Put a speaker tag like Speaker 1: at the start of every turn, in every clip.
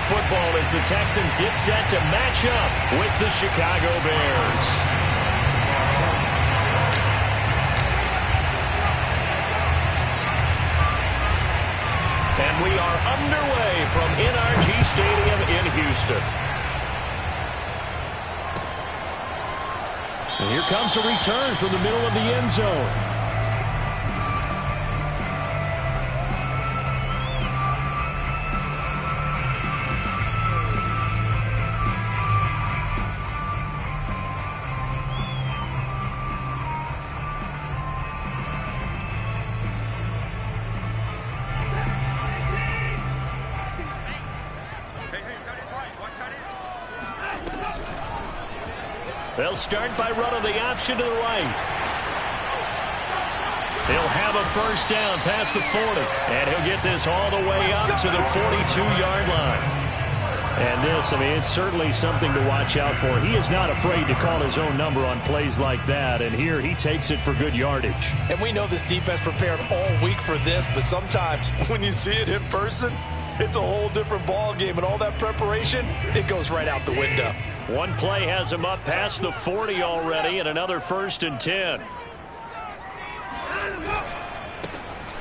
Speaker 1: football as the Texans get set to match up with the Chicago Bears. And we are underway from NRG Stadium in Houston. And here comes a return from the middle of the end zone. They'll start by running the option to the right. He'll have a first down past the 40. And he'll get this all the way up to the 42-yard line. And this, I mean, it's certainly something to watch out for. He is not afraid to call his own number on plays like that. And here he takes it for good yardage.
Speaker 2: And we know this defense prepared all week for this, but sometimes when you see it in person, it's a whole different ball game. And all that preparation, it goes right out the window.
Speaker 1: One play has him up past the 40 already, and another 1st and 10.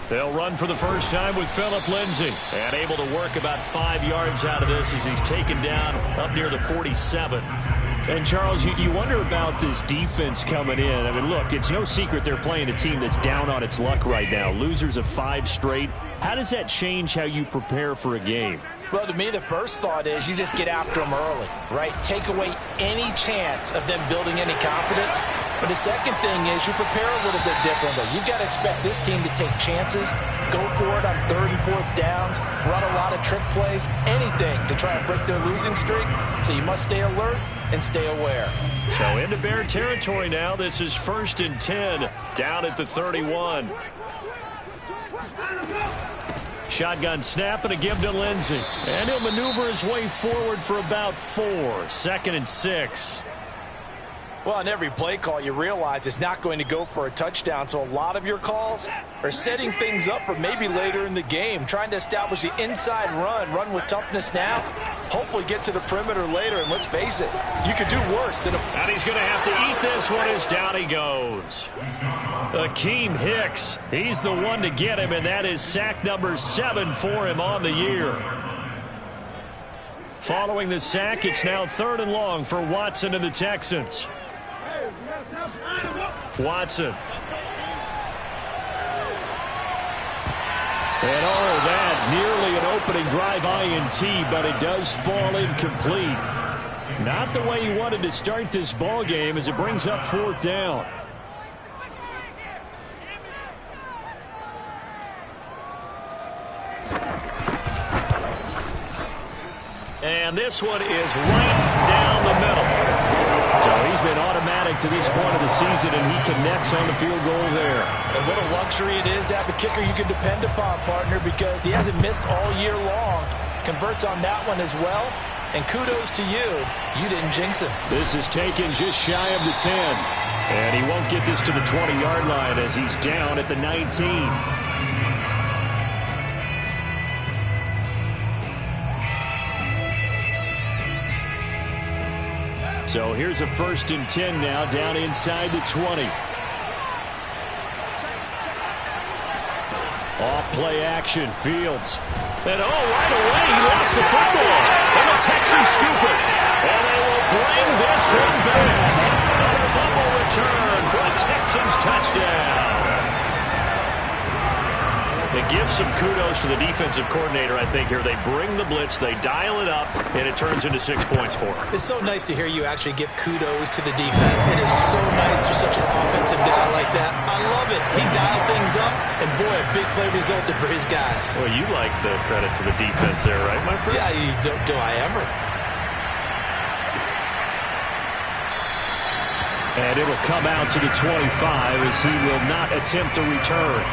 Speaker 1: They'll run for the first time with Phillip Lindsay, and able to work about 5 yards out of this as he's taken down up near the 47. And, Charles, you wonder about this defense coming in. I mean, look, it's no secret they're playing a team that's down on its luck right now. Losers of 5 straight. How does that change how you prepare for a game?
Speaker 2: Well, to me, the first thought is you just get after them early, right? Take away any chance of them building any confidence. But the second thing is you prepare a little bit differently. You've got to expect this team to take chances, go for it on 3rd and 4th downs, run a lot of trick plays, anything to try and break their losing streak. So you must stay alert and stay aware.
Speaker 1: So into Bear territory now. This is 1st and 10 down at the 31. Shotgun snap and a give to Lindsay. And he'll maneuver his way forward for about 4. 2nd and 6.
Speaker 2: Well, on every play call, you realize it's not going to go for a touchdown. So a lot of your calls are setting things up for maybe later in the game, trying to establish the inside run with toughness now, hopefully get to the perimeter later. And let's face it, you could do worse. And
Speaker 1: he's going to have to eat this one as down he goes. Akeem Hicks, he's the one to get him, and that is sack number 7 for him on the year. Following the sack, it's now 3rd and long for Watson and the Texans. Watson. And that nearly an opening drive INT, but it does fall incomplete. Not the way he wanted to start this ball game as it brings up 4th down. And this one is right down the middle. So he's been automatic to this point of the season, and he connects on the field goal there.
Speaker 2: And what a luxury it is to have a kicker you can depend upon, partner, because he hasn't missed all year long. Converts on that one as well. And kudos to you. You didn't jinx him.
Speaker 1: This is taken just shy of the 10. And he won't get this to the 20-yard line as he's down at the 19. So here's a 1st and 10 now down inside the 20. Off play action, Fields. And right away he lost the football. And the Texans scoop it. And they will bring this one back. A fumble return for a Texans touchdown. They give some kudos to the defensive coordinator, I think, here. They bring the blitz, they dial it up, and it turns into 6 points for them.
Speaker 2: It's so nice to hear you actually give kudos to the defense. It is so nice you're such an offensive guy like that. I love it. He dialed things up, and boy, a big play resulted for his guys.
Speaker 1: Well, you like the credit to the defense there, right, my friend?
Speaker 2: Yeah, do I ever?
Speaker 1: And it'll come out to the 25 as he will not attempt to return.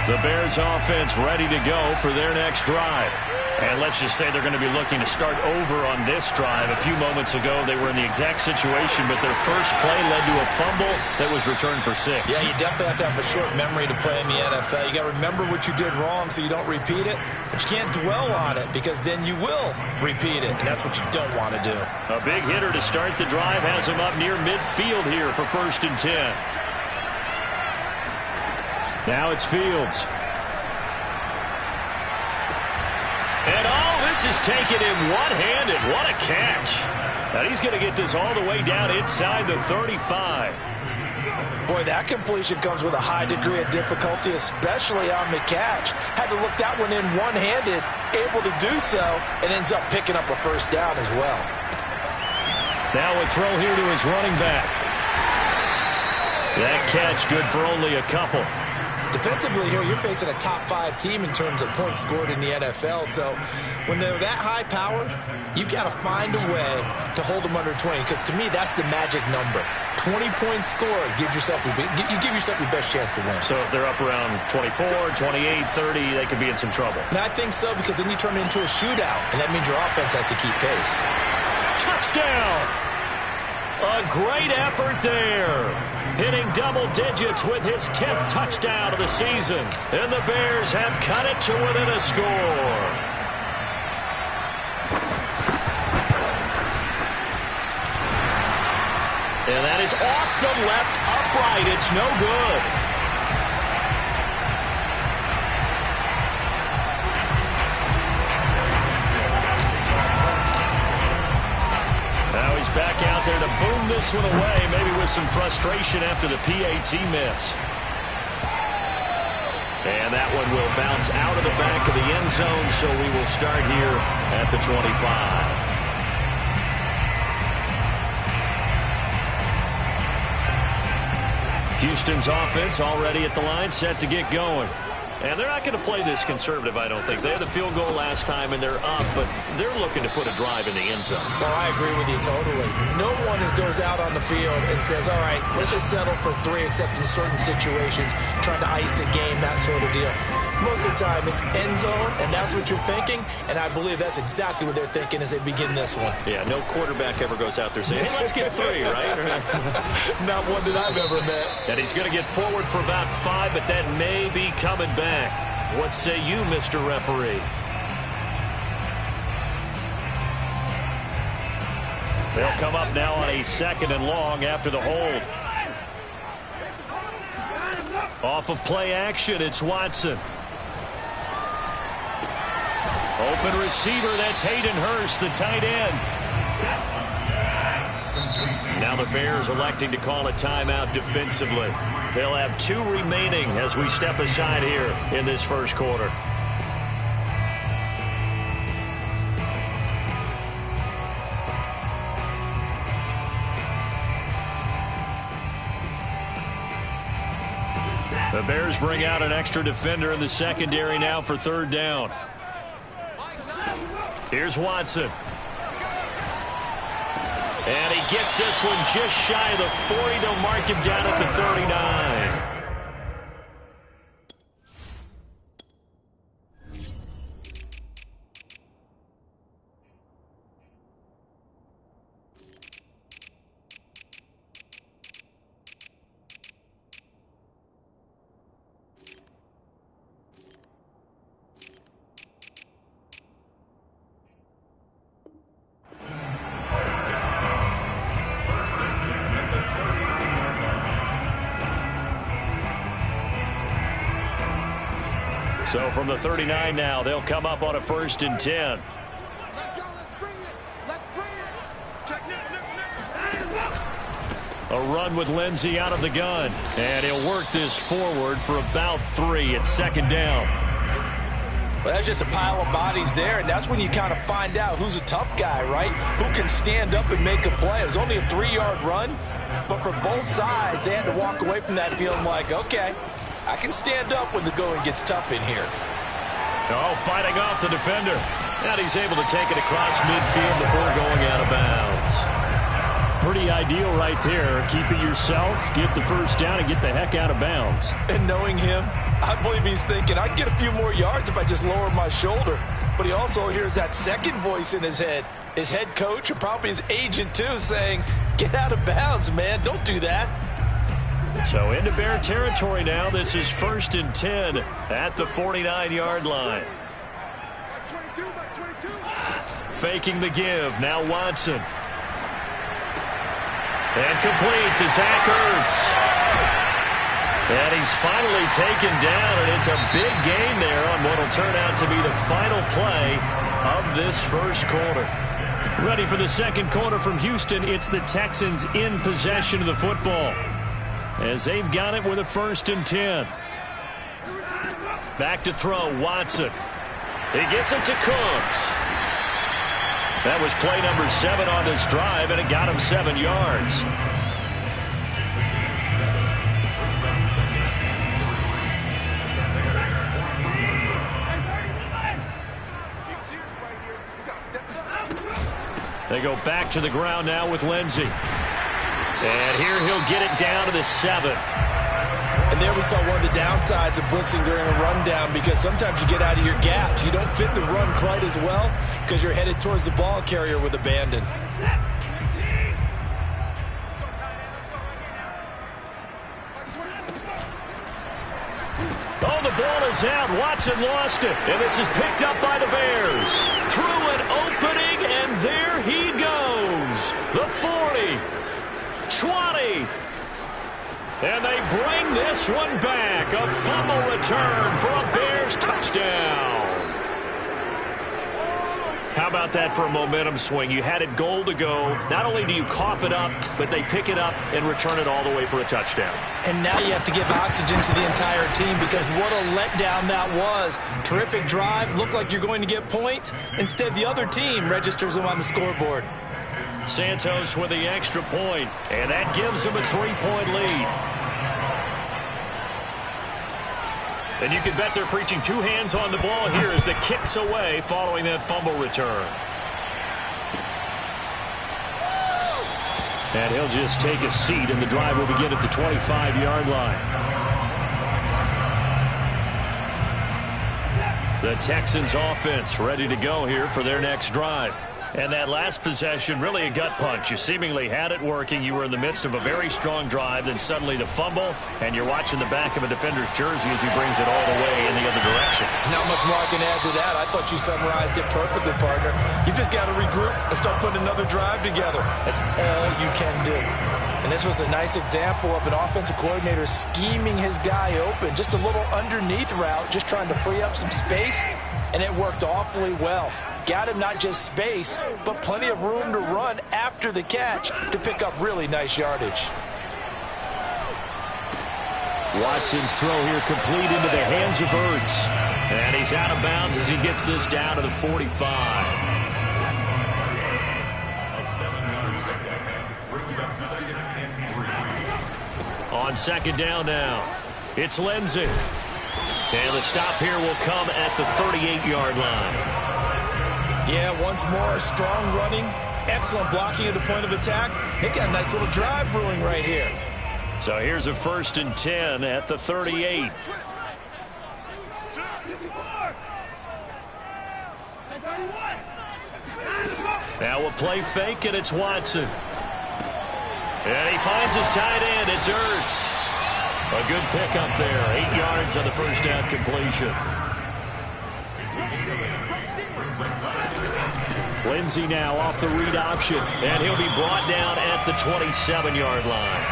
Speaker 1: The Bears offense ready to go for their next drive. And let's just say they're going to be looking to start over on this drive. A few moments ago, they were in the exact situation, but their first play led to a fumble that was returned for 6.
Speaker 2: Yeah, you definitely have to have a short memory to play in the NFL. You got to remember what you did wrong so you don't repeat it, but you can't dwell on it because then you will repeat it, and that's what you don't want to do.
Speaker 1: A big hitter to start the drive has him up near midfield here for 1st and 10. Now it's Fields. And this is taken in one-handed. What a catch. And he's going to get this all the way down inside the 35.
Speaker 2: Boy, that completion comes with a high degree of difficulty, especially on the catch. Had to look that one in one-handed, able to do so, and ends up picking up a first down as well.
Speaker 1: Now a throw here to his running back. That catch good for only a couple.
Speaker 2: Defensively here, you're facing a top-5 team in terms of points scored in the NFL. So when they're that high-powered, you've got to find a way to hold them under 20. Because to me, that's the magic number. 20 points scored gives yourself you give yourself your best chance to win.
Speaker 1: So if they're up around 24, 28, 30, they could be in some trouble.
Speaker 2: And I think so, because then you turn it into a shootout, and that means your offense has to keep pace.
Speaker 1: Touchdown! A great effort there. Hitting double digits with his 10th touchdown of the season. And the Bears have cut it to within a score. And that is off the left upright. It's no good. Now he's back out there to boom this one away, maybe with some frustration after the PAT miss. And that one will bounce out of the back of the end zone, so we will start here at the 25. Houston's offense already at the line, set to get going. And they're not going to play this conservative, I don't think. They had the field goal last time, and they're up, but they're looking to put a drive in the end zone.
Speaker 2: Oh, I agree with you totally. No one goes out on the field and says, all right, let's just settle for 3, except in certain situations, trying to ice a game, that sort of deal. Most of the time, it's end zone, and that's what you're thinking, and I believe that's exactly what they're thinking as they begin this one.
Speaker 1: Yeah, no quarterback ever goes out there saying, hey, let's get 3, right?
Speaker 2: Not one that I've ever met.
Speaker 1: And he's going to get forward for about 5, but that may be coming back. What say you, Mr. Referee? They'll come up now on a 2nd and long after the hold. Off of play action, it's Watson. Open receiver, that's Hayden Hurst, the tight end. Now the Bears electing to call a timeout defensively. They'll have 2 remaining as we step aside here in this first quarter. The Bears bring out an extra defender in the secondary now for 3rd down. Here's Watson. And he gets this one just shy of the 40. They'll mark him down at the 39. So from the 39 now, they'll come up on a 1st and 10.
Speaker 3: Let's go. Let's bring it. Let's bring it. Check.
Speaker 1: A run with Lindsey out of the gun. And he'll work this forward for about 3 at 2nd down.
Speaker 2: Well, that's just a pile of bodies there, and that's when you kind of find out who's a tough guy, right? Who can stand up and make a play. It was only a 3-yard run, but for both sides, they had to walk away from that feeling like, okay, I can stand up when the going gets tough in here.
Speaker 1: Oh, fighting off the defender. And he's able to take it across midfield before going out of bounds. pretty ideal right there. Keep it yourself, get the first down, and get the heck out of bounds.
Speaker 2: And knowing him, I believe he's thinking, I can get a few more yards if I just lower my shoulder. But he also hears that second voice in his head. His head coach, or probably his agent too, saying, get out of bounds, man. Don't do that.
Speaker 1: So into Bear territory now. This is 1st and 10 at the 49-yard line. Faking the give. Now Watson. And complete to Zach Ertz. And he's finally taken down, and it's a big gain there on what will turn out to be the final play of this first quarter. Ready for the second quarter from Houston. It's the Texans in possession of the football, as they've got it with a 1st and 10. Back to throw, Watson. He gets it to Cooks. That was play number 7 on this drive, and it got him 7 yards. They go back to the ground now with Lindsey. And here he'll get it down to the 7.
Speaker 2: And there we saw one of the downsides of blitzing during a rundown, because sometimes you get out of your gaps. You don't fit the run quite as well because you're headed towards the ball carrier with abandon.
Speaker 1: Oh, the ball is out. Watson lost it. And this is picked up by the Bears. Through an opening, and there he goes. The 40. 20. And they bring this one back. A fumble return for a Bears touchdown. How about that for a momentum swing? You had it goal to go. Not only do you cough it up, but they pick it up and return it all the way for a touchdown.
Speaker 2: And now you have to give oxygen to the entire team, because what a letdown that was. Terrific drive. Looked like you're going to get points. Instead, the other team registers them on the scoreboard.
Speaker 1: Santos with the extra point, and that gives them a 3-point lead. And you can bet they're preaching 2 hands on the ball here as the kick's away following that fumble return. And he'll just take a seat, and the drive will begin at the 25-yard line. The Texans offense ready to go here for their next drive. And that last possession, really a gut punch. You seemingly had it working. You were in the midst of a very strong drive. Then suddenly the fumble, and you're watching the back of a defender's jersey as he brings it all the way in the other direction.
Speaker 2: There's not much more I can add to that. I thought you summarized it perfectly, partner. You've just got to regroup and start putting another drive together. That's all you can do. And this was a nice example of an offensive coordinator scheming his guy open. Just a little underneath route, just trying to free up some space, and it worked awfully well. Got him not just space, but plenty of room to run after the catch to pick up really nice yardage.
Speaker 1: Watson's throw here complete into the hands of Ertz. And he's out of bounds as he gets this down to the 45. On 2nd down now, it's Lindsey. And the stop here will come at the 38-yard line.
Speaker 2: Yeah, once more, strong running, excellent blocking at the point of attack. They've got a nice little drive brewing right here.
Speaker 1: So here's a 1st and 10 at the 38. Now we'll play fake, and it's Watson. And he finds his tight end. It's Ertz. A good pickup there. 8 yards on the first down completion. Lindsey now off the read option, and he'll be brought down at the 27-yard line.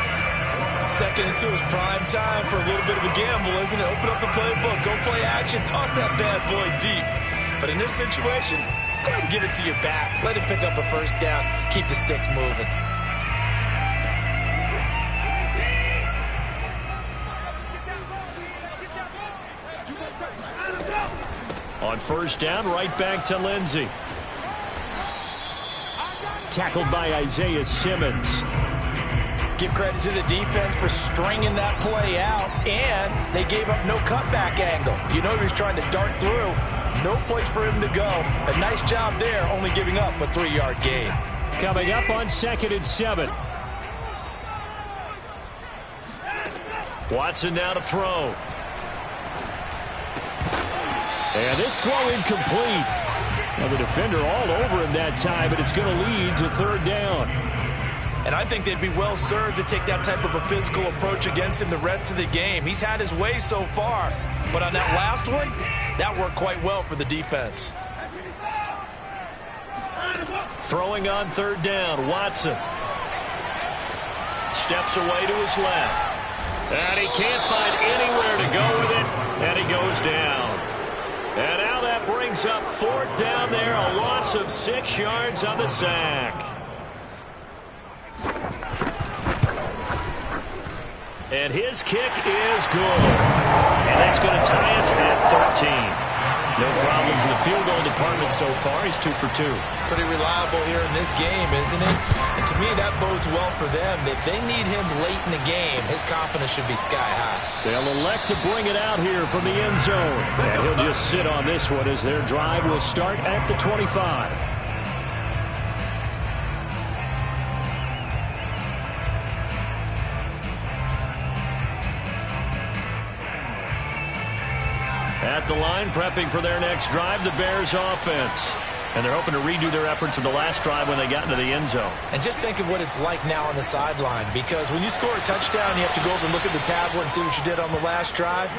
Speaker 2: 2nd and 2 is prime time for a little bit of a gamble, isn't it? Open up the playbook, go play action, toss that bad boy deep. But in this situation, go ahead and give it to your back. Let him pick up a first down. Keep the sticks moving.
Speaker 1: On 1st down, right back to Lindsey. Tackled by Isaiah Simmons.
Speaker 2: Give credit to the defense for stringing that play out, and they gave up no cutback angle. You know he was trying to dart through. No place for him to go. A nice job there, only giving up a 3-yard gain.
Speaker 1: Coming up on 2nd and 7. Watson now to throw. And this throw incomplete. Now the defender all over him that time, but it's going to lead to third down.
Speaker 2: And I think they'd be well served to take that type of a physical approach against him the rest of the game. He's had his way so far, but on that last one, that worked quite well for the defense.
Speaker 1: Throwing on third down, Watson. Steps away to his left. And he can't find anywhere to go with it, and he goes down. And now that brings up fourth down there, a loss of 6 yards on the sack. And his kick is good. And that's going to tie us at 13. No problems in the field goal department so far. He's 2 for 2.
Speaker 2: Pretty reliable here in this game, isn't he? And to me, that bodes well for them. If they need him late in the game, his confidence should be sky high.
Speaker 1: They'll elect to bring it out here from the end zone. And he'll just sit on this one as their drive will start at the 25. At the line, prepping for their next drive, the Bears offense. And they're hoping to redo their efforts of the last drive when they got into the end zone.
Speaker 2: And just think of what it's like now on the sideline, because when you score a touchdown, you have to go over and look at the tablet and see what you did on the last drive.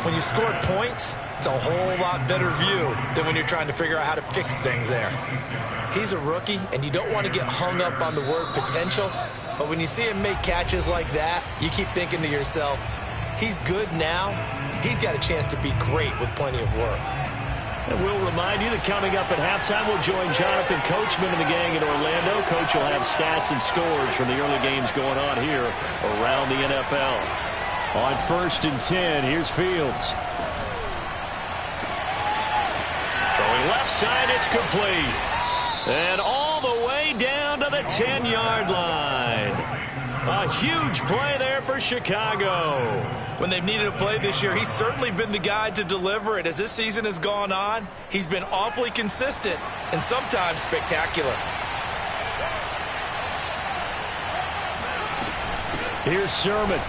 Speaker 2: When you scored points, it's a whole lot better view than when you're trying to figure out how to fix things there. He's a rookie, and you don't want to get hung up on the word potential, but when you see him make catches like that, you keep thinking to yourself, he's good now. He's got a chance to be great with plenty of work.
Speaker 1: And we'll remind you that coming up at halftime, we'll join Jonathan Coachman and the gang in Orlando. Coach will have stats and scores from the early games going on here around the NFL. On 1st and 10, here's Fields. Throwing left side, it's complete. And all the way down to the 10-yard line. A huge play there for Chicago.
Speaker 2: When they've needed a play this year, he's certainly been the guy to deliver it. As this season has gone on, he's been awfully consistent and sometimes spectacular.
Speaker 1: Here's Sherman.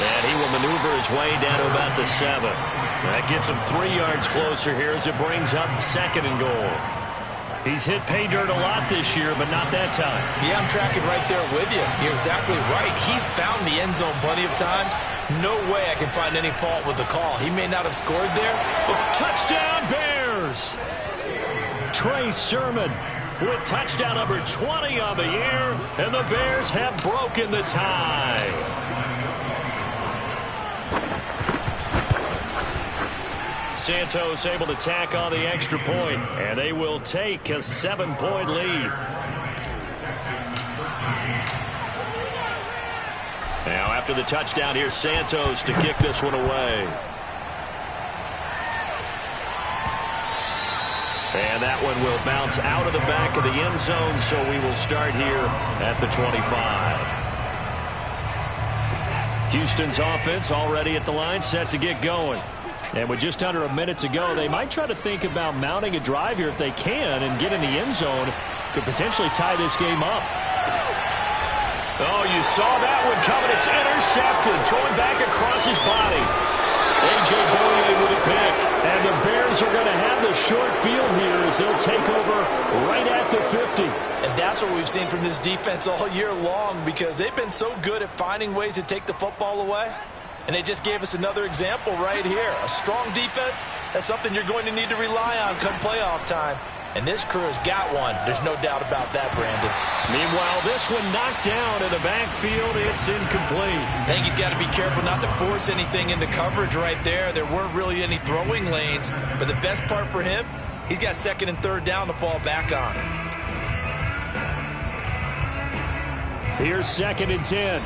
Speaker 1: And he will maneuver his way down to about the 7. That gets him 3 yards closer here as it brings up 2nd and goal. He's hit pay dirt a lot this year, but not that time.
Speaker 2: Yeah, I'm tracking right there with you. You're exactly right. He's found the end zone plenty of times. No way I can find any fault with the call. He may not have scored there, but
Speaker 1: touchdown Bears! Trey Sermon with touchdown number 20 on the year, and the Bears have broken the tie. Santos able to tack on the extra point, and they will take a 7-point lead. Now after the touchdown, here's Santos to kick this one away. And that one will bounce out of the back of the end zone, so we will start here at the 25. Houston's offense already at the line, set to get going. And with just under a minute to go, they might try to think about mounting a drive here if they can and get in the end zone. Could potentially tie this game up. Oh, you saw that one coming. It's intercepted. Throwing back across his body. A.J. Boye with a pick. And the Bears are going to have the short field here as they'll take over right at the 50.
Speaker 2: And that's what we've seen from this defense all year long, because they've been so good at finding ways to take the football away. And they just gave us another example right here. A strong defense, that's something you're going to need to rely on come playoff time. And this crew has got one. There's no doubt about that, Brandon.
Speaker 1: Meanwhile, this one knocked down in the backfield. It's incomplete.
Speaker 2: I think he's got to be careful not to force anything into coverage right there. There weren't really any throwing lanes. But the best part for him, he's got 2nd and 3rd down to fall back on.
Speaker 1: Here's 2nd and 10.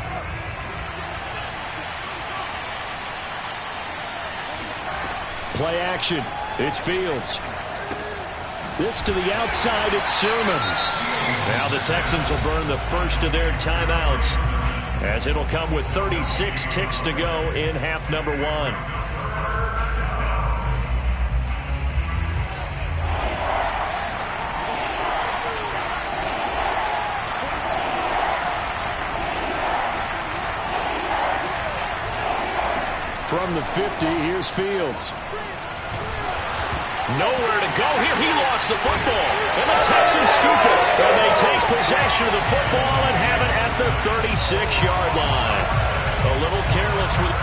Speaker 1: Play action. It's Fields. This to the outside. It's Sermon. Now the Texans will burn the first of their timeouts, as it'll come with 36 ticks to go in half number 1. From the 50, here's Fields. Nowhere to go here. He lost the football. And the Texans scoop it. And they take possession of the football and have it at the 36-yard line. A little careless with...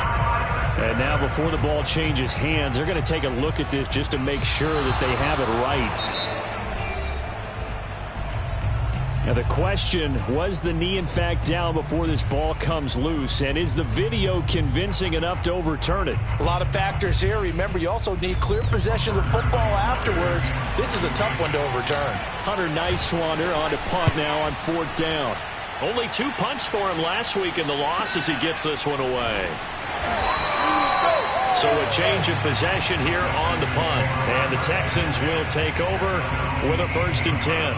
Speaker 1: And now before the ball changes hands, they're going to take a look at this just to make sure that they have it right. Now the question, was the knee in fact down before this ball comes loose? And is the video convincing enough to overturn it?
Speaker 2: A lot of factors here. Remember, you also need clear possession of the football afterwards. This is a tough one to overturn.
Speaker 1: Hunter Nicewander on to punt now on 4th down. Only 2 punts for him last week in the loss as he gets this one away. So a change of possession here on the punt. And the Texans will take over with a 1st and 10.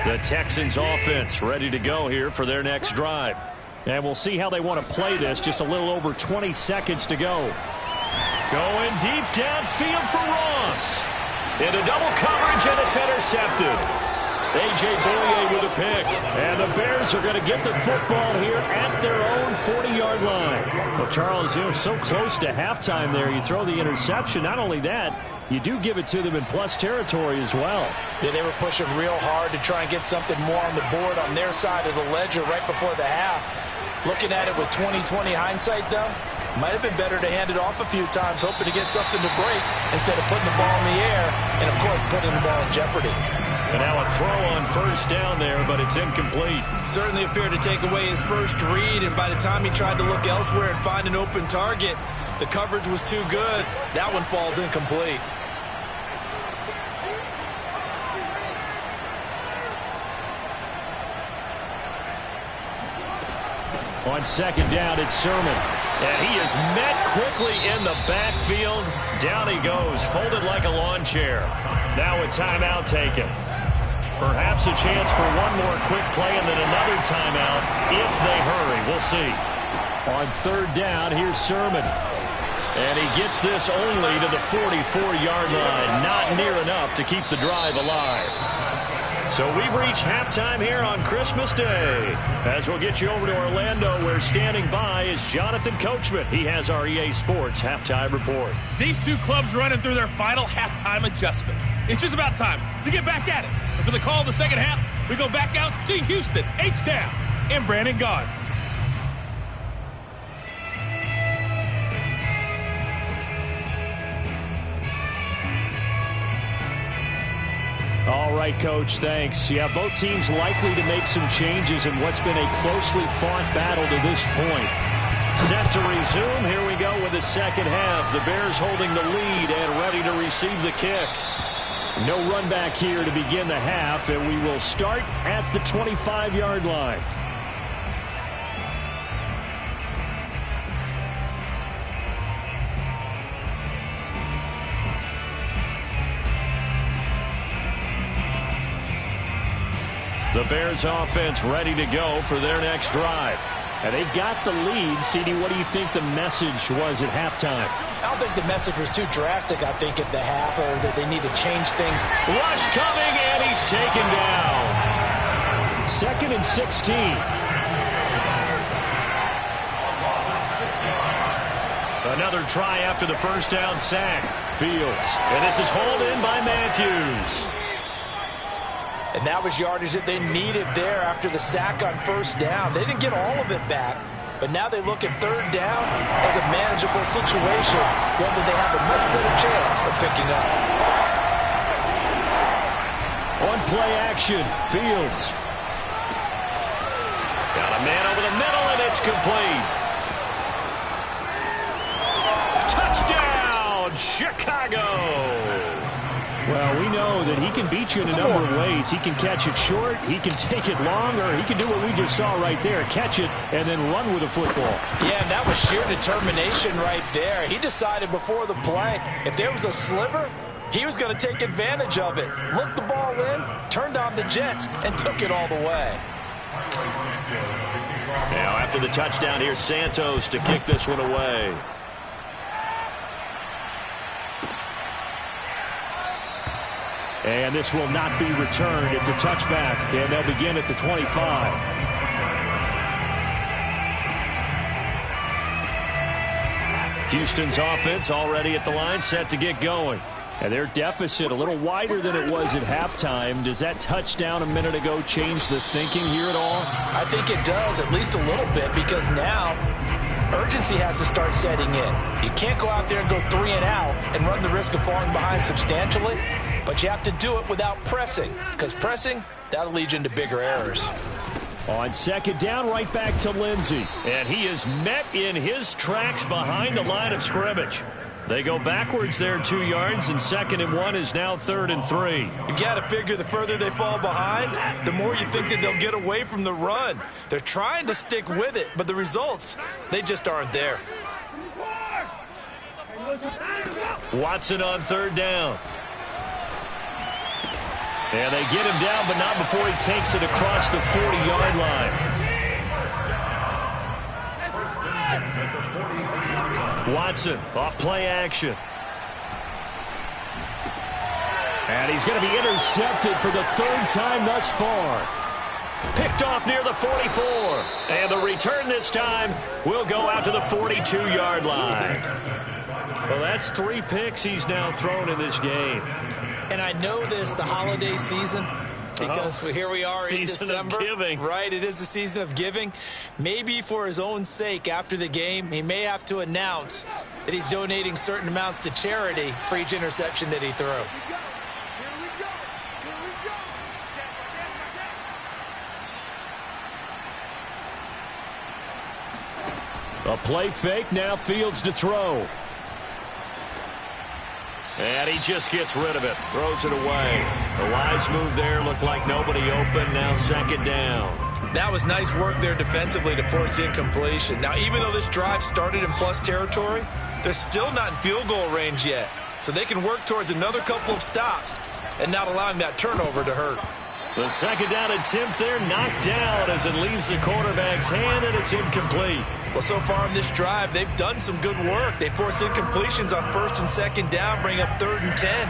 Speaker 1: The Texans offense ready to go here for their next drive. And we'll see how they want to play this. Just a little over 20 seconds to go. Going deep downfield for Ross. Into double coverage, and it's intercepted. A.J. Boye with a pick. And the Bears are going to get the football here at their own 40-yard line. Well, Charles, you're so close to halftime there. You throw the interception. Not only that, you do give it to them in plus territory as well.
Speaker 2: Yeah, they were pushing real hard to try and get something more on the board on their side of the ledger right before the half. Looking at it with 20/20 hindsight, though, might have been better to hand it off a few times, hoping to get something to break instead of putting the ball in the air and, of course, putting the ball in jeopardy.
Speaker 1: And now a throw on 1st down there, but it's incomplete.
Speaker 2: Certainly appeared to take away his first read, and by the time he tried to look elsewhere and find an open target, the coverage was too good. That one falls incomplete.
Speaker 1: On 2nd down, it's Sermon. And he is met quickly in the backfield. Down he goes, folded like a lawn chair. Now a timeout taken. Perhaps a chance for one more quick play and then another timeout if they hurry. We'll see. On 3rd down, here's Sermon. And he gets this only to the 44-yard line. Not near enough to keep the drive alive. So we've reached halftime here on Christmas Day. As we'll get you over to Orlando, where standing by is Jonathan Coachman. He has our EA Sports halftime report.
Speaker 4: These two clubs running through their final halftime adjustments. It's just about time to get back at it. And for the call of the second half, we go back out to Houston, H-Town, and Brandon Gaudin.
Speaker 1: All right, Coach, thanks. Yeah, both teams likely to make some changes in what's been a closely fought battle to this point. Set to resume. Here we go with the second half. The Bears holding the lead and ready to receive the kick. No run back here to begin the half, and we will start at the 25-yard line. The Bears offense ready to go for their next drive. And they've got the lead. CD, what do you think the message was at halftime?
Speaker 2: I don't think the message was too drastic, I think, at the half, or that they need to change things.
Speaker 1: Rush coming, and he's taken down. 2nd and 16. Another try after the first down sack. Fields. And this is hauled in by Matthews.
Speaker 2: And that was yardage that they needed there after the sack on 1st down. They didn't get all of it back, but now they look at 3rd down as a manageable situation, one that they have a much better chance of picking up.
Speaker 1: On play action, Fields. Got a man over the middle, and it's complete. Touchdown, Chicago! Well, we know that he can beat you in a number of ways. He can catch it short, he can take it long, or he can do what we just saw right there, catch it and then run with the football.
Speaker 2: Yeah, and that was sheer determination right there. He decided before the play, if there was a sliver, he was going to take advantage of it. Looked the ball in, turned on the Jets, and took it all the way.
Speaker 1: Now after the touchdown, here's Santos to kick this one away. And this will not be returned. It's a touchback, and they'll begin at the 25. Houston's offense already at the line, set to get going. And their deficit a little wider than it was at halftime. Does that touchdown a minute ago change the thinking here at all?
Speaker 2: I think it does, at least a little bit, because now urgency has to start setting in. You can't go out there and go 3 and out and run the risk of falling behind substantially, but you have to do it without pressing, because pressing, that'll lead you into bigger errors.
Speaker 1: On second down, right back to Lindsey. And he is met in his tracks behind the line of scrimmage. They go backwards there 2 yards, and 2nd and 1 is now 3rd and 3.
Speaker 2: You've got to figure the further they fall behind, the more you think that they'll get away from the run. They're trying to stick with it, but the results, they just aren't there.
Speaker 1: Watson on 3rd down. And they get him down, but not before he takes it across the 40-yard line. Watson off play action. And he's going to be intercepted for the 3rd time thus far. Picked off near the 44. And the return this time will go out to the 42-yard line. Well, that's 3 picks he's now thrown in this game.
Speaker 2: And I know this, the holiday season, because here we are in December.
Speaker 1: Season of giving.
Speaker 2: Right, it is the season of giving. Maybe for his own sake after the game, he may have to announce that he's donating certain amounts to charity for each interception that he threw.
Speaker 1: A play fake, now Fields to throw. And he just gets rid of it, throws it away. The wise move there, looked like nobody open, now 2nd down.
Speaker 2: That was nice work there defensively to force the incompletion. Now, even though this drive started in plus territory, they're still not in field goal range yet. So they can work towards another couple of stops and not allowing that turnover to hurt.
Speaker 1: The 2nd down attempt there knocked down as it leaves the quarterback's hand, and it's incomplete.
Speaker 2: Well, so far in this drive, they've done some good work. They forced incompletions on 1st and 2nd down, bring up 3rd and 10.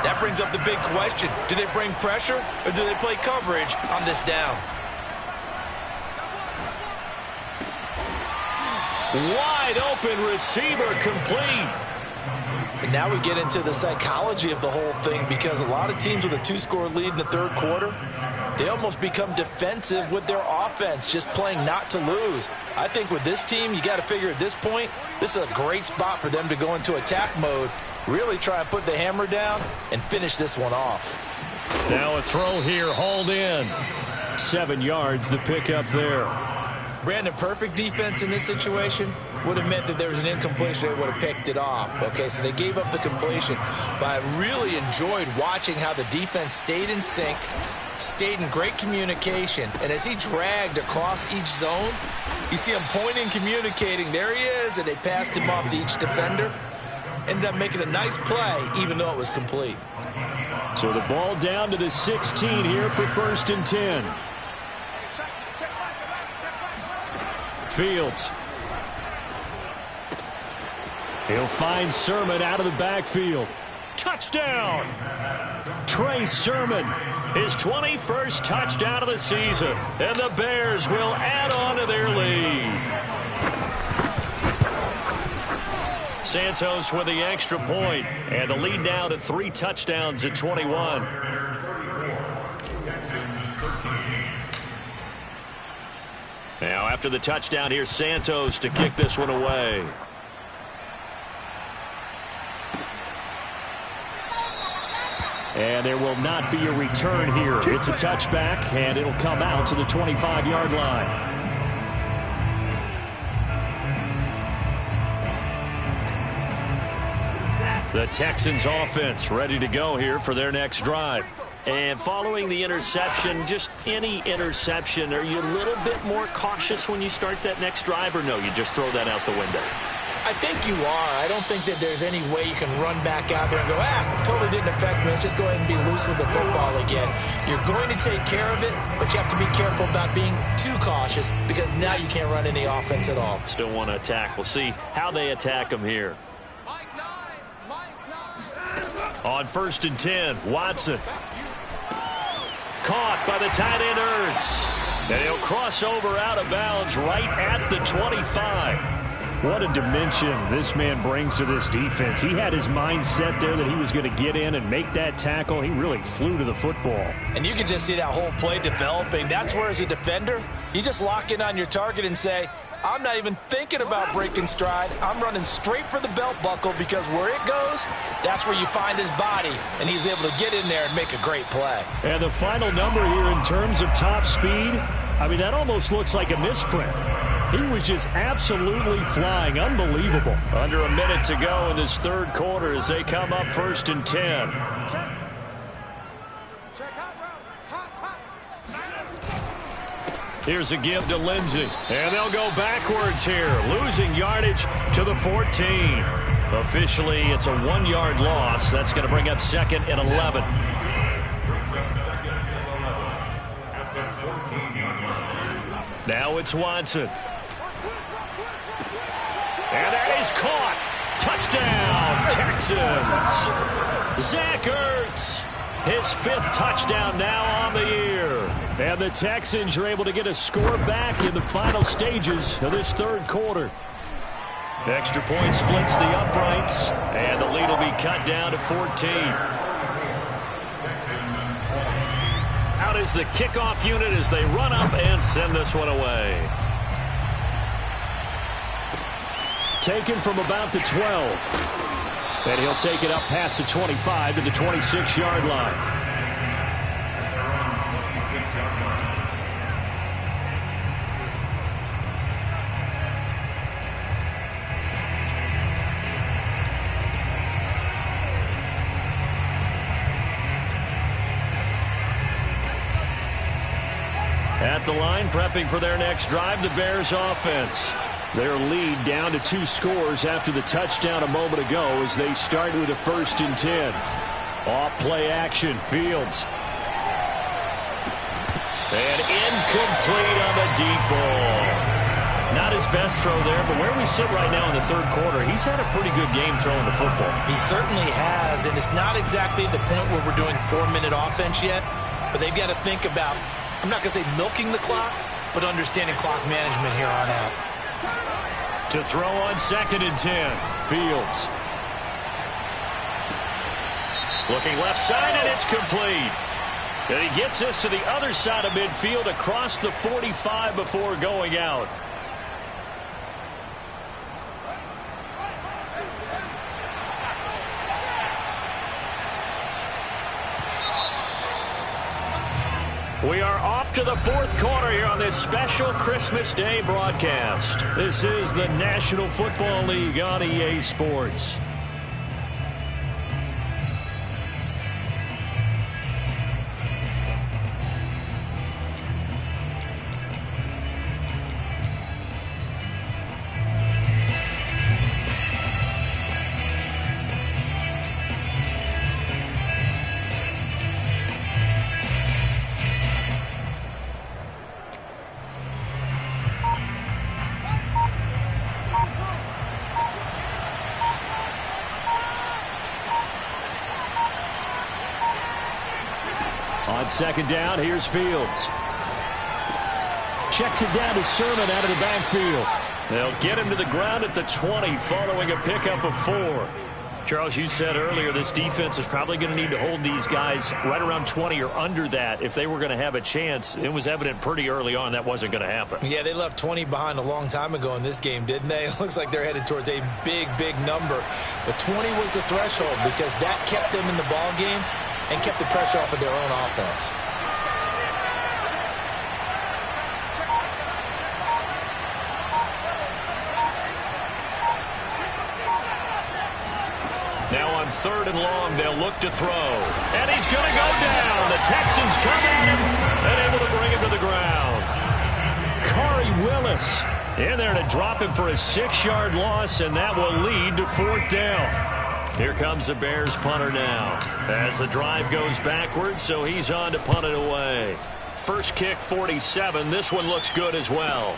Speaker 2: That brings up the big question. Do they bring pressure, or do they play coverage on this down?
Speaker 1: Wide open receiver complete.
Speaker 2: And now we get into the psychology of the whole thing, because a lot of teams with a 2-score lead in the 3rd quarter, they almost become defensive with their offense, just playing not to lose. I think with this team, you got to figure at this point, this is a great spot for them to go into attack mode, really try and put the hammer down and finish this one off.
Speaker 1: Now a throw here, hauled in. 7 yards, the pickup there.
Speaker 2: Brandon, perfect defense in this situation would have meant that there was an incompletion. They would have picked it off. Okay, so they gave up the completion. But I really enjoyed watching how the defense stayed in sync, stayed in great communication. And as he dragged across each zone, you see him pointing, communicating. There he is, and they passed him off to each defender. Ended up making a nice play, even though it was complete.
Speaker 1: So the ball down to the 16 here for 1st and 10. Fields. He'll find Sermon out of the backfield. Touchdown! Trey Sermon, his 21st touchdown of the season. And the Bears will add on to their lead. Santos with the extra point. And the lead now to 3 touchdowns at 21. Now after the touchdown, here's Santos to kick this one away. And there will not be a return here. It's a touchback, and it'll come out to the 25-yard line. The Texans offense ready to go here for their next drive. And following the interception, just any interception, are you a little bit more cautious when you start that next drive, or no, you just throw that out the window?
Speaker 2: I think you are. I don't think that there's any way you can run back out there and go, totally didn't affect me. Let's just go ahead and be loose with the football again. You're going to take care of it, but you have to be careful about being too cautious, because now you can't run any offense at all.
Speaker 1: Still want to attack. We'll see how they attack them here. On 1st and 10, Watson. Caught by the tight end Ertz. And he'll cross over out of bounds right at the 25. What a dimension this man brings to this defense. He had his mind set there that he was going to get in and make that tackle. He really flew to the football.
Speaker 2: And you can just see that whole play developing. That's where, as a defender, you just lock in on your target and say, I'm not even thinking about breaking stride. I'm running straight for the belt buckle, because where it goes, that's where you find his body. And he was able to get in there and make a great play.
Speaker 1: And the final number here in terms of top speed, I mean, that almost looks like a misprint. He was just absolutely flying. Unbelievable. Under a minute to go in this third quarter as they come up 1st and 10. Here's a give to Lindsey. And they'll go backwards here, losing yardage to the 14. Officially, it's a 1-yard loss. That's going to bring up 2nd and 11. Now it's Watson. And that is caught. Touchdown, Texans. Zach Ertz, his 5th touchdown now on the year. And the Texans are able to get a score back in the final stages of this third quarter. Extra point splits the uprights, and the lead will be cut down to 14. Out is the kickoff unit as they run up and send this one away. Taken from about the 12. And he'll take it up past the 25 to the 26-yard line. At the line, prepping for their next drive, the Bears offense. Their lead down to 2 scores after the touchdown a moment ago as they start with a 1st and 10. Off play action, Fields. And incomplete on the deep ball. Not his best throw there, but where we sit right now in the third quarter, he's had a pretty good game throwing the football.
Speaker 2: He certainly has, and it's not exactly the point where we're doing 4-minute offense yet, but they've got to think about, I'm not going to say milking the clock, but understanding clock management here on out.
Speaker 1: To throw on 2nd and 10, Fields. Looking left side, and it's complete. And he gets this to the other side of midfield across the 45 before going out. We are off to the fourth quarter here on this special Christmas Day broadcast. This is the National Football League on EA Sports. On 2nd down, here's Fields. Checks it down to Sermon out of the backfield. They'll get him to the ground at the 20 following a pickup of 4. Charles, you said earlier this defense is probably going to need to hold these guys right around 20 or under that if they were going to have a chance. It was evident pretty early on that wasn't going to happen.
Speaker 2: Yeah, they left 20 behind a long time ago in this game, didn't they? It looks like they're headed towards a big, big number. But 20 was the threshold because that kept them in the ball game and kept the pressure off of their own offense.
Speaker 1: Now on 3rd and long, they'll look to throw. And he's going to go down. The Texans come at him and able to bring him to the ground. Khari Willis in there to drop him for a 6-yard loss, and that will lead to 4th down. Here comes the Bears punter now as the drive goes backwards, so he's on to punt it away. First kick, 47. This one looks good as well.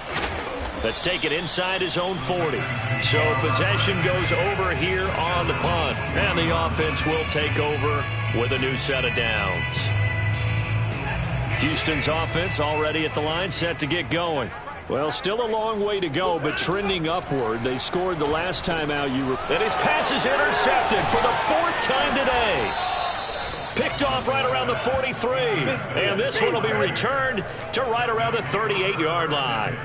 Speaker 1: Let's take it inside his own 40. So possession goes over here on the punt, and the offense will take over with a new set of downs. Houston's offense already at the line, set to get going. Well, still a long way to go, but trending upward. They scored the last time out. And his pass is intercepted for the 4th time today. Picked off right around the 43. And this one will be returned to right around the 38-yard line.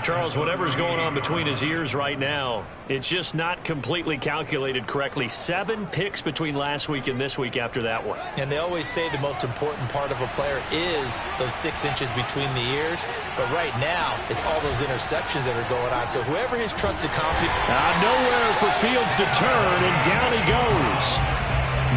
Speaker 1: Charles, whatever's going on between his ears right now, it's just not completely calculated correctly. 7 picks between last week and this week after that one.
Speaker 2: And they always say the most important part of a player is those 6 inches between the ears. But right now, it's all those interceptions that are going on. So whoever his trusted confidence...
Speaker 1: Nowhere for Fields to turn, and down he goes.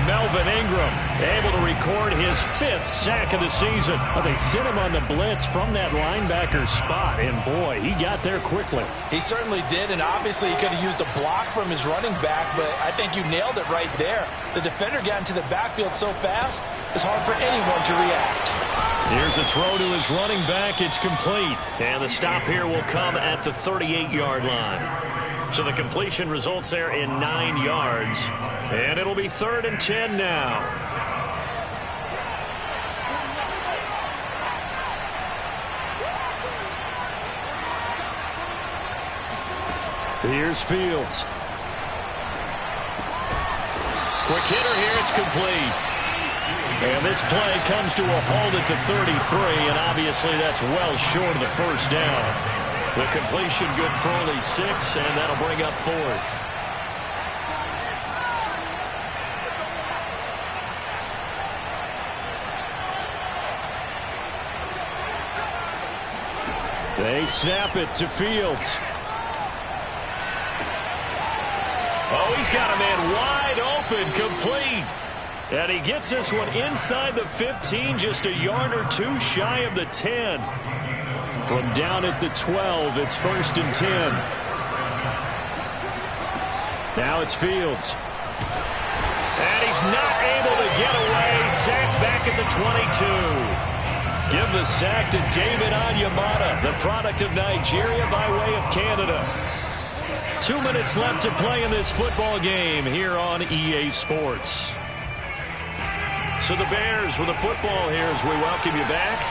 Speaker 1: Melvin Ingram able to record his 5th sack of the season. Well, they sent him on the blitz from that linebacker spot, and boy, he got there quickly.
Speaker 2: He certainly did, and obviously he could have used a block from his running back, but I think you nailed it right there. The defender got into the backfield so fast, it's hard for anyone to react.
Speaker 1: Here's a throw to his running back. It's complete, and the stop here will come at the 38-yard line. So the completion results there in 9 yards. And it'll be 3rd and 10 now. Here's Fields. Quick hitter here. It's complete. And this play comes to a halt at the 33, and obviously that's well short of the first down. The completion good for only 6, and that'll bring up 4th. They snap it to Fields. Oh, he's got a man wide open, complete. And he gets this one inside the 15, just a yard or 2 shy of the 10. From down at the 12, it's 1st and 10. Now it's Fields. And he's not able to get away. Sacked back at the 22. Give the sack to David Onyemata, the product of Nigeria by way of Canada. 2 minutes left to play in this football game here on EA Sports. So the Bears with the football here as we welcome you back.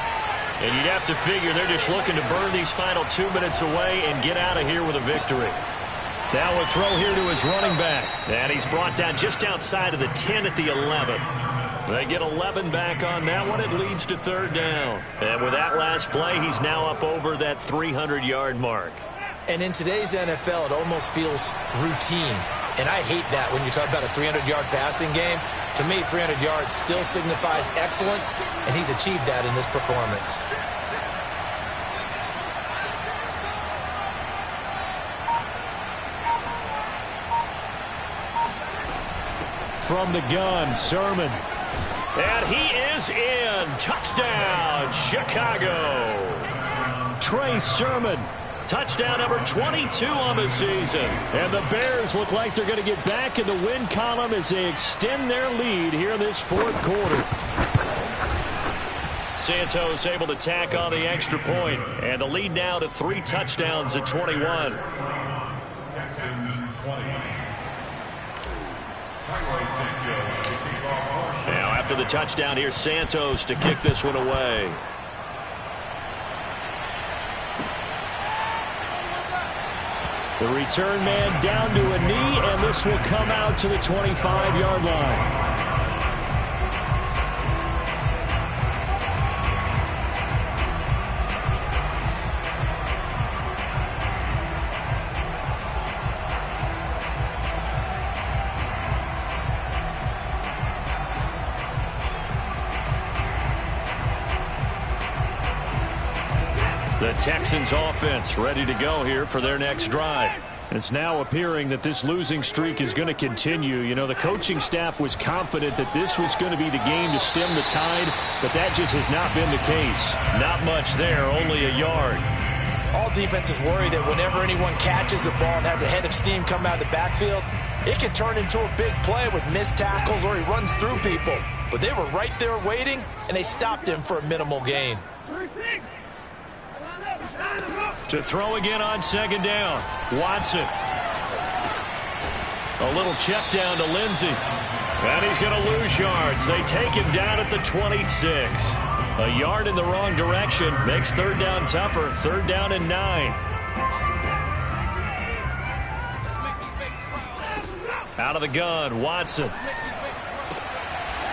Speaker 1: And you'd have to figure they're just looking to burn these final 2 minutes away and get out of here with a victory. Now a throw here to his running back. And he's brought down just outside of the 10 at the 11. They get 11 back on that one. It leads to 3rd down. And with that last play, he's now up over that 300-yard mark.
Speaker 2: And in today's NFL, it almost feels routine. And I hate that when you talk about a 300-yard passing game. To me, 300 yards still signifies excellence, and he's achieved that in this performance.
Speaker 1: From the gun, Sermon. And he is in. Touchdown, Chicago. Trey Sermon. Touchdown number 22 on the season. And the Bears look like they're going to get back in the win column as they extend their lead here in this 4th quarter. Santos able to tack on the extra point. And the lead now to 3 touchdowns at 21.
Speaker 5: Texans 20.
Speaker 1: Now after the touchdown, here's Santos to kick this one away. The return man down to a knee, and this will come out to the 25-yard line. The Texans offense ready to go here for their next drive. It's now appearing that this losing streak is going to continue. You know, the coaching staff was confident that this was going to be the game to stem the tide, but that just has not been the case. Not much there, only a yard.
Speaker 2: All defenses worry that whenever anyone catches the ball and has a head of steam come out of the backfield, it can turn into a big play with missed tackles or he runs through people. But they were right there waiting, and they stopped him for a minimal gain.
Speaker 1: To throw again on 2nd down. Watson. A little check down to Lindsey. And he's going to lose yards. They take him down at the 26. A yard in the wrong direction makes third down tougher. Third down and 9. Out of the gun, Watson.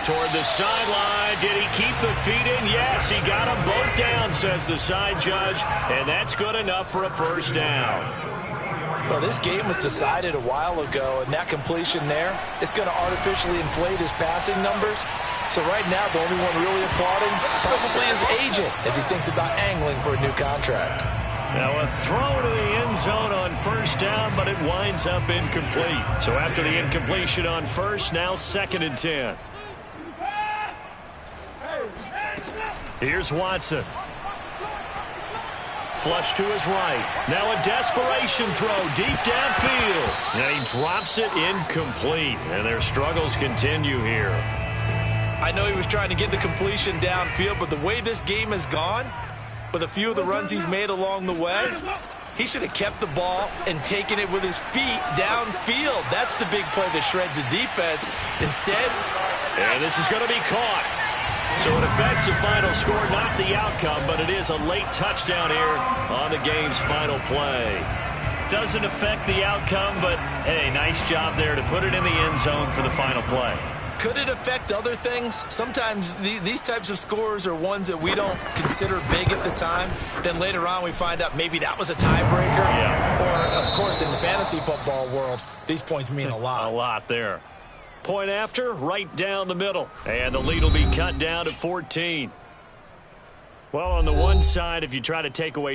Speaker 1: Toward the sideline. Did he keep the feet in? Yes, he got them both down, says the side judge. And that's good enough for a first down.
Speaker 2: Well, this game was decided a while ago, and that completion there is going to artificially inflate his passing numbers. So right now, the only one really applauding probably his agent as he thinks about angling for a new contract.
Speaker 1: Now a throw to the end zone on first down, but it winds up incomplete. So after the incompletion on first, now 2nd and 10. Here's Watson. Flush to his right. Now a desperation throw deep downfield. And he drops it incomplete. And their struggles continue here.
Speaker 2: I know he was trying to get the completion downfield, but the way this game has gone, with a few of the runs he's made along the way, he should have kept the ball and taken it with his feet downfield. That's the big play that shreds the defense. Instead,
Speaker 1: and this is going to be caught. So it affects the final score, not the outcome, but it is a late touchdown here on the game's final play. Doesn't affect the outcome, but hey, nice job there to put it in the end zone for the final play.
Speaker 2: Could it affect other things? Sometimes these types of scores are ones that we don't consider big at the time. Then later on we find out maybe that was a tiebreaker.
Speaker 1: Yeah.
Speaker 2: Or, of course, in the fantasy football world, these points mean a lot.
Speaker 1: A lot there. Point after, right down the middle. And the lead will be cut down to 14. Well, on the one side, if you try to take away